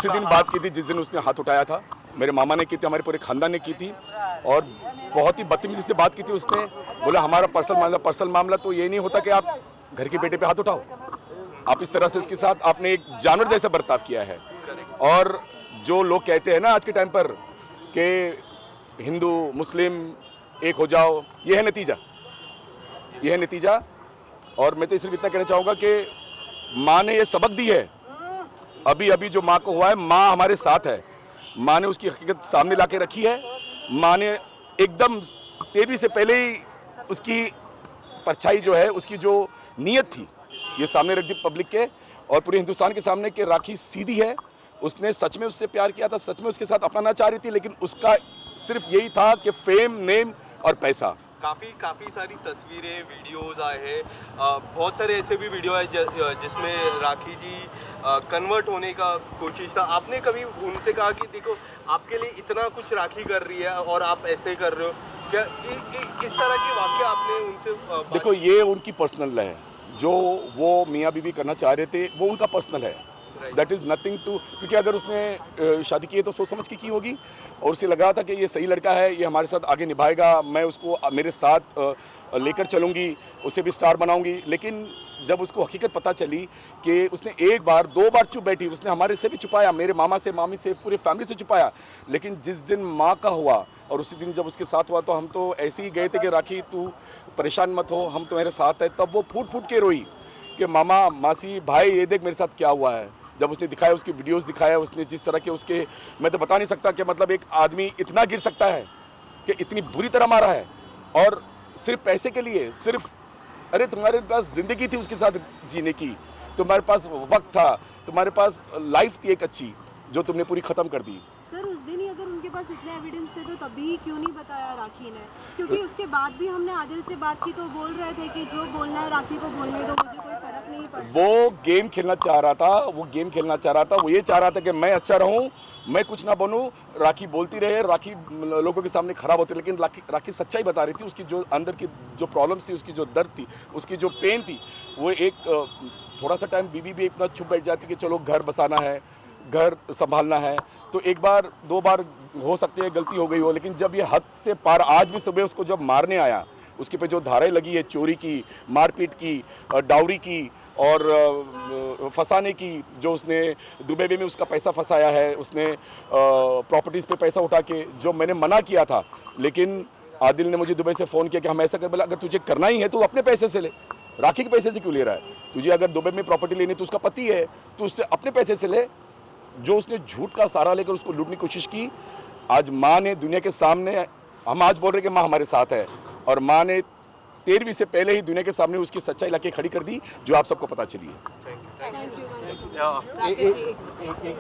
उसी दिन बात की थी जिस दिन उसने हाथ उठाया था। मेरे मामा ने की थी, हमारे पूरे खानदान ने की थी, और बहुत ही बदतमीजी से बात की थी उसने। बोला हमारा पर्सनल मामला तो ये नहीं होता कि आप घर के बेटे पे हाथ उठाओ। आप इस तरह से उसके साथ आपने एक जानवर जैसा बर्ताव किया है। और जो लोग कहते हैं ना आज के टाइम पर कि हिंदू मुस्लिम एक हो जाओ, ये है नतीजा। और मैं तो सिर्फ इतना कहना चाहूँगा कि माँ ने ये सबक दी है। अभी जो माँ को हुआ है, माँ हमारे साथ है। माँ ने उसकी हकीकत सामने ला के रखी है। माँ ने एकदम 13वीं से पहले ही उसकी परछाई जो है, उसकी जो नीयत थी, ये सामने रख दी पब्लिक के और पूरे हिंदुस्तान के सामने कि राखी सीधी है। उसने सच में उससे प्यार किया था, सच में उसके साथ अपनाना चाह रही थी, लेकिन उसका सिर्फ यही था कि फेम, नेम और पैसा। काफ़ी सारी तस्वीरें, वीडियोस आए हैं। बहुत सारे ऐसे भी वीडियो है जिसमें राखी जी कन्वर्ट होने का कोशिश था। आपने कभी उनसे कहा कि देखो आपके लिए इतना कुछ राखी कर रही है और आप ऐसे कर रहे हो, क्या इस तरह की वाक़या आपने उनसे देखो ये उनकी पर्सनल है, जो वो मियाँ बीवी करना चाह रहे थे वो उनका पर्सनल है। दैट इज़ नथिंग टू, क्योंकि अगर उसने शादी की है तो सोच समझ के की होगी और उसे लगा था कि ये सही लड़का है, ये हमारे साथ आगे निभाएगा, मैं उसको मेरे साथ लेकर चलूँगी, उसे भी स्टार बनाऊँगी। लेकिन जब उसको हकीकत पता चली कि उसने एक बार 2 बार चुप बैठी, उसने हमारे से भी छुपाया, मेरे मामा से, मामी से, पूरे फैमिली से छुपाया, लेकिन जिस दिन माँ का हुआ और उसी दिन जब उसके साथ हुआ तो हम तो ऐसे ही गए थे कि राखी तू परेशान मत हो, हम तुम्हारे साथ है। तब वो फूट के रोई कि मामा, मासी, भाई ये देख मेरे साथ क्या हुआ है। जब उसने दिखाया, उसकी वीडियोस दिखाया, उसने जिस तरह के उसके, मैं तो बता नहीं सकता कि मतलब एक आदमी इतना गिर सकता है कि इतनी बुरी तरह मारा है, और सिर्फ पैसे के लिए। सिर्फ अरे तुम्हारे पास ज़िंदगी थी उसके साथ जीने की, तुम्हारे पास वक्त था, तुम्हारे पास लाइफ थी एक अच्छी, जो तुमने पूरी ख़त्म कर दी। सर उस दिन ही अगर उनके पास इतने एविडेंस थे तो तभी क्यों नहीं बताया राखी ने? क्योंकि उसके बाद भी हमने आदिल से बात की तो बोल रहे थे कि जो बोलना है राखी को बोलने दो, मुझे कोई फर्क नहीं पड़ता। वो गेम खेलना चाह रहा था, वो ये चाह रहा था कि मैं अच्छा रहूं, मैं कुछ ना बनूं, राखी बोलती रहे, राखी लोगों के सामने खराब होती, लेकिन राखी सच्चाई बता रही थी। उसकी जो अंदर की जो प्रॉब्लम्स थी, उसकी जो दर्द थी, उसकी जो पेन थी, वो एक थोड़ा सा टाइम बीवी भी इतना चुप बैठ जाती कि चलो घर बसाना है, घर संभालना है, तो एक बार 2 बार हो सकती है गलती हो गई हो, लेकिन जब ये हद से पार, आज भी सुबह उसको जब मारने आया, उसके पे जो धाराएं लगी है, चोरी की, मारपीट की, डाउरी की और फंसाने की, जो उसने दुबई में उसका पैसा फंसाया है, उसने प्रॉपर्टीज़ पे पैसा उठा के, जो मैंने मना किया था, लेकिन आदिल ने मुझे दुबई से फ़ोन किया कि हम ऐसा कर, बोला अगर तुझे करना ही है तो अपने पैसे से ले, राखी के पैसे से क्यों ले रहा है? तुझे अगर दुबई में प्रॉपर्टी लेनी तो उसका पति है, तो उससे अपने पैसे से ले। जो उसने झूठ का सहारा लेकर उसको लूटने की कोशिश की, आज माँ ने दुनिया के सामने, हम आज बोल रहे कि माँ हमारे साथ है, और माँ ने 13वीं से पहले ही दुनिया के सामने उसकी सच्चाई लाके खड़ी कर दी, जो आप सबको पता चली है। Thank you.